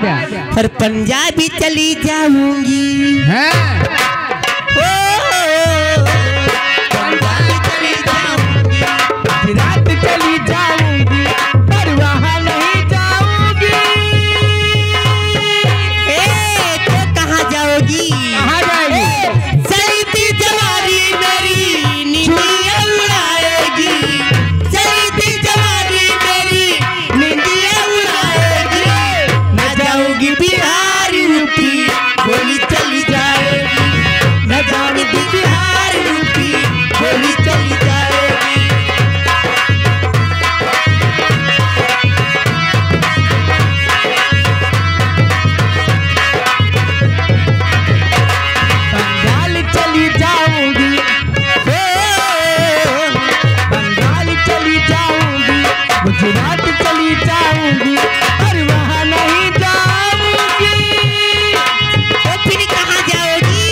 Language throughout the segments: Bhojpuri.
क्या? पर पंजाबी चली जाऊंगी पंजाबी चली जाऊंगी, गुजरात चली जाऊंगी, पर वहाँ नहीं जाऊंगी। तो कहाँ जाओगी? कहाँ जाएगी? चलती जवानी मेरी नींदियाँ उड़ाएगी, चलती जवानी मेरी नींदियाँ उड़ाएगी। न जाऊंगी बिहार यूपी, गोली चली जाएगी, न जाऊंगी बिहार यूपी, गोली चली जाएगी। बंगाल चली जाऊंगी, बंगाल चली जाऊंगी, गुजरात चली जाऊंगी, पर वहाँ नहीं जाऊंगी। तो फिर कहाँ जाओगी?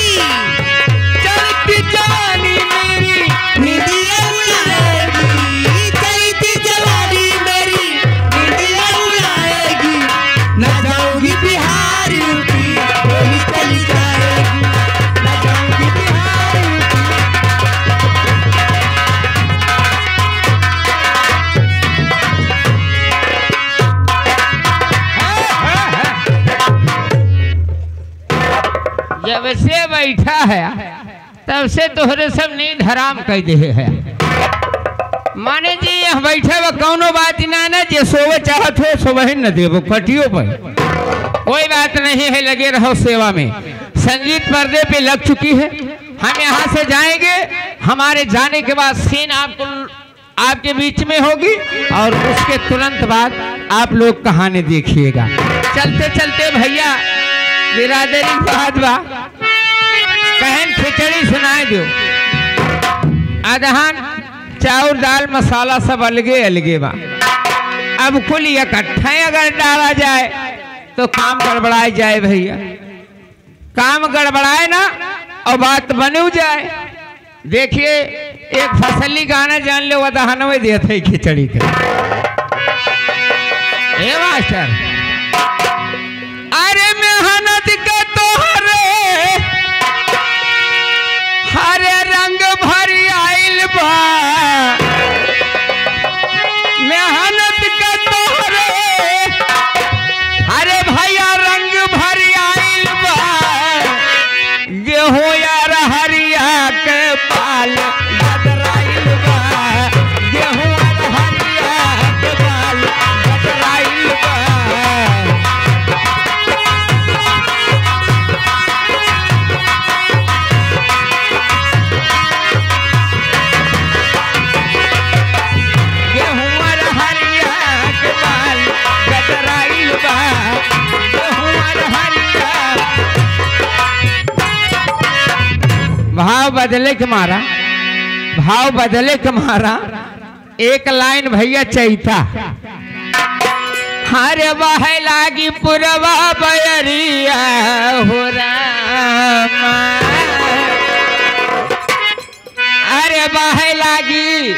चलती जवानी मेरी नींदियाँ उड़ाएगी, चलती जवानी मेरी नींदियाँ उड़ाएगी। न जाऊंगी बिहार यूपी, गोली चली जाएगी, न जाऊंगी बिहार यूपी। जब से बैठा है तब से तोहरे सब नींद हराम कह दे है। माने जी यहाँ बैठे वो कौनो बात ना जे सोवे चाहत हो सोवे न देवो कटियो पर कोई बात नहीं है, लगे रहो सेवा में। संगीत पर्दे पे लग चुकी है, हम यहाँ से जाएंगे। हमारे जाने के बाद सीन आपके बीच में होगी और उसके तुरंत बाद आप लोग कहानी देखिएगा। चलते चलते भैया बिरादरी बात बा कहन खिचड़ी सुनाए दो। अदहन चाउर दाल मसाला सब अलगे अलगे बा। अब कुल इकट्ठा अगर डाला जाए तो काम गड़बड़ाए जाए भैया, काम गड़बड़ाए ना और बात बने जाए। देखिए एक फसली गाना जान लो अदहन में देते खिचड़ी के मास्टर। अरे मेहनत के तोहरे हरे रंग भरी आइल बा, मेहनत के तोहरे हरे भैया रंग भरी आइल बा। गेहूं यार हरिया के पाल बदराइल बा, गेहूं यार हरिया के पाल बदराइल बा। भाव बदले के मारा, भाव बदले के मारा एक लाइन भैया चैता। हरे बह लागी पुरवा बयरिया हो रामा, अरे बह लागी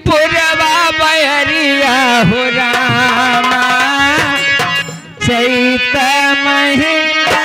पुरवा बयरिया हो रामा, चैत महीना